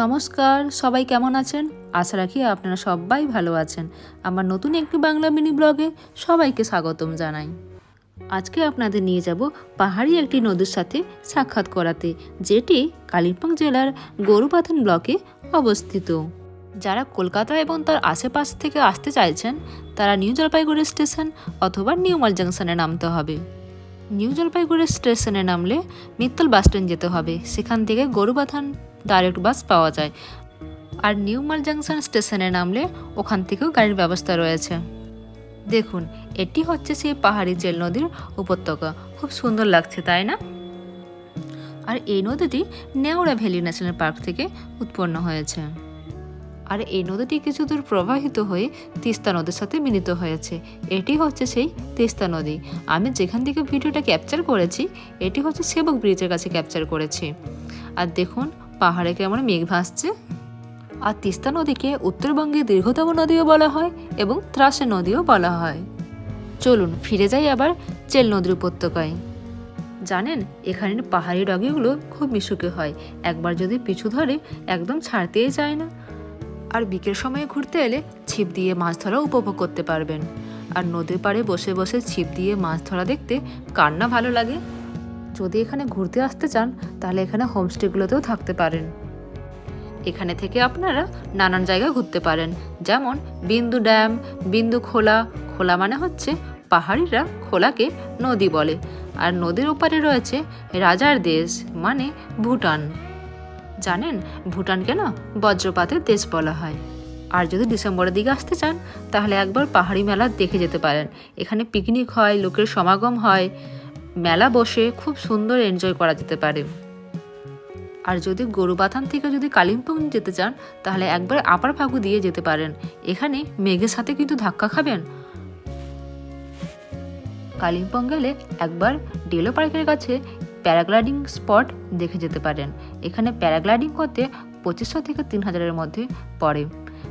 নমস্কার, সবাই কেমন আছেন? আশা রাখি আপনারা সবাই ভালো আছেন। আমার নতুন একটি বাংলা মিনি ব্লগে সবাইকে স্বাগতম জানাই। আজকে আপনাদের নিয়ে যাব পাহাড়ি একটি নদীর সাথে সাক্ষাৎ করাতে, যেটি কালিম্পং জেলার গরুবাথান ব্লকে অবস্থিত। যারা কলকাতা এবং তার আশেপাশ থেকে আসতে চাইছেন তারা নিউ জলপাইগুড়ি স্টেশন অথবা নিউ মাল জাংশনে নামতে হবে। নিউ জলপাইগুড়ি স্টেশনে নামলে মিত্তল বাস স্ট্যান্ড যেতে হবে, সেখান থেকে গরুবাথান ডাইরেক্ট বাস পাওয়া যায়। আর নিউ মাল জাংশন স্টেশনে নামলে ওখান থেকেও গাড়ির ব্যবস্থা রয়েছে। দেখুন, এটি হচ্ছে সেই পাহাড়ি জেল নদীর উপত্যকা। খুব সুন্দর লাগছে, তাই না? আর এই নদীটি নেওড়া ভ্যালি ন্যাশনাল পার্ক থেকে উৎপন্ন হয়েছে। আর এই নদীটি কিছু দূর প্রবাহিত হয়ে তিস্তা নদীর সাথে মিলিত হয়েছে। এটি হচ্ছে সেই তিস্তা নদী। আমি যেখান থেকে ভিডিওটা ক্যাপচার করেছি এটি হচ্ছে সেবক ব্রিজের কাছে ক্যাপচার করেছি। আর দেখুন পাহাড়ে কেমন মেঘ ভাসছে। আর তিস্তা নদীকে উত্তরবঙ্গের দীর্ঘতম নদীও বলা হয় এবং ত্রাসের নদীও বলা হয়। চলুন ফিরে যাই আবার চেল নদীর উপত্যকায়। জানেন, এখানের পাহাড়ি ডগিগুলো খুব মিশুকে হয়। একবার যদি পিছু ধরে একদম ছাড়তেই চায় না। আর বিকেল সময়ে ঘুরতে এলে ছিপ দিয়ে মাছ ধরা উপভোগ করতে পারবেন। আর নদীর পাড়ে বসে বসে ছিপ দিয়ে মাছ ধরা দেখতে কার না ভালো লাগে। যদি এখানে ঘুরতে আসতে চান তাহলে এখানে হোমস্টেগুলোতেও থাকতে পারেন। এখানে থেকে আপনারা নানান জায়গায় ঘুরতে পারেন, যেমন বিন্দু ড্যাম, বিন্দু খোলা। খোলা মানে হচ্ছে পাহাড়িরা খোলাকে নদী বলে। আর নদীর ওপারে রয়েছে রাজার দেশ মানে ভুটান। জানেন, ভুটানকে না বজ্রপাতের দেশ বলা হয়। আর যদি ডিসেম্বরের দিকে আসতে চান তাহলে একবার পাহাড়ি মেলা দেখে যেতে পারেন। এখানে পিকনিক হয়, লোকের সমাগম হয়, মেলা বসে খুব সুন্দর এনজয় করা যেতে পারে। আর যদি গরুবাথান থেকে যদি কালিম্পং যেতে চান তাহলে একবার আপার ফাগু দিয়ে যেতে পারেন। এখানে মেঘের সাথে কিন্তু ধাক্কা খাবেন। কালিম্পং গেলে একবার ডেলো পার্কের কাছে প্যারাগ্লাইডিং স্পট দেখে যেতে পারেন। এখানে প্যারাগ্লাইডিং করতে 2500 থেকে 3000-এর মধ্যে পড়ে।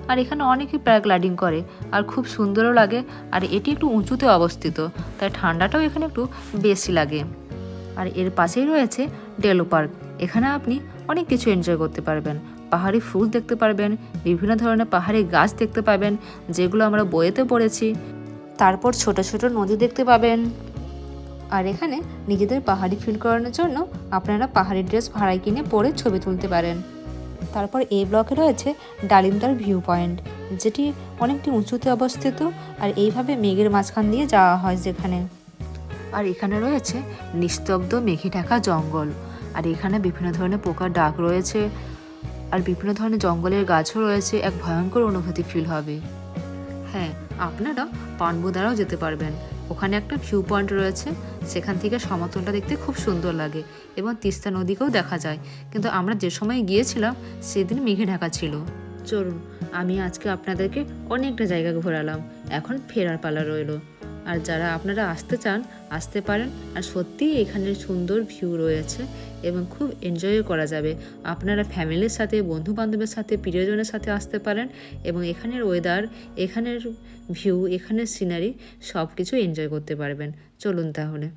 আর এখানে অনেকেই প্যারাগ্লাইডিং করে আর খুব সুন্দরও লাগে। আর এটি একটু উঁচুতে অবস্থিত, তাই ঠান্ডাটাও এখানে একটু বেশি লাগে। আর এর পাশেই রয়েছে ডেলো পার্ক। এখানে আপনি অনেক কিছু এনজয় করতে পারবেন। পাহাড়ি ফুল দেখতে পারবেন, বিভিন্ন ধরনের পাহাড়ি গাছ দেখতে পাবেন যেগুলো আমরা বইয়েতে পড়েছি। তারপর ছোট ছোট নদী দেখতে পাবেন। আর এখানে নিজেদের পাহাড়ি ফিল করানোর জন্য আপনারা পাহাড়ি ড্রেস ভাড়ায় কিনে পরে ছবি তুলতে পারেন। তারপর এই ব্লকে রয়েছে ডালিমদার ভিউ পয়েন্ট, যেটি অনেকটি উঁচুতে অবস্থিত। আর এইভাবে মেঘের মাঝখান দিয়ে যাওয়া হয় যেখানে। আর এখানে রয়েছে নিস্তব্ধ মেঘে ঢাকা জঙ্গল। আর এখানে বিভিন্ন ধরনের পোকার ডাক রয়েছে আর বিভিন্ন ধরনের জঙ্গলের গাছও রয়েছে। এক ভয়ঙ্কর অনুভূতি ফিল হবে। হ্যাঁ, আপনারা পানবুদারাও যেতে পারবেন। ওখানে একটা ভিউ পয়েন্ট রয়েছে, সেখান থেকে সমতলটা দেখতে খুব সুন্দর লাগে এবং তিস্তা নদীকেও দেখা যায়। কিন্তু আমরা যে সময় গিয়েছিলাম সেদিন মেঘে ঢাকা ছিল। চলুন, আমি আজকে আপনাদেরকে অনেকটা জায়গা ঘোরালাম, এখন ফেরার পালা রইল। আর যারা আপনারা আসতে চান আসতে পারেন। আর সত্যিই এখানের সুন্দর ভিউ রয়েছে এবং খুব এনজয় করা যাবে। আপনারা ফ্যামিলির সাথে, বন্ধু বান্ধবের সাথে, প্রিয়জনের সাথে আসতে পারেন এবং এখানের ওয়েদার, এখানের ভিউ, এখানের সিনারি সব কিছু এনজয় করতে পারবেন। চলুন তাহলে।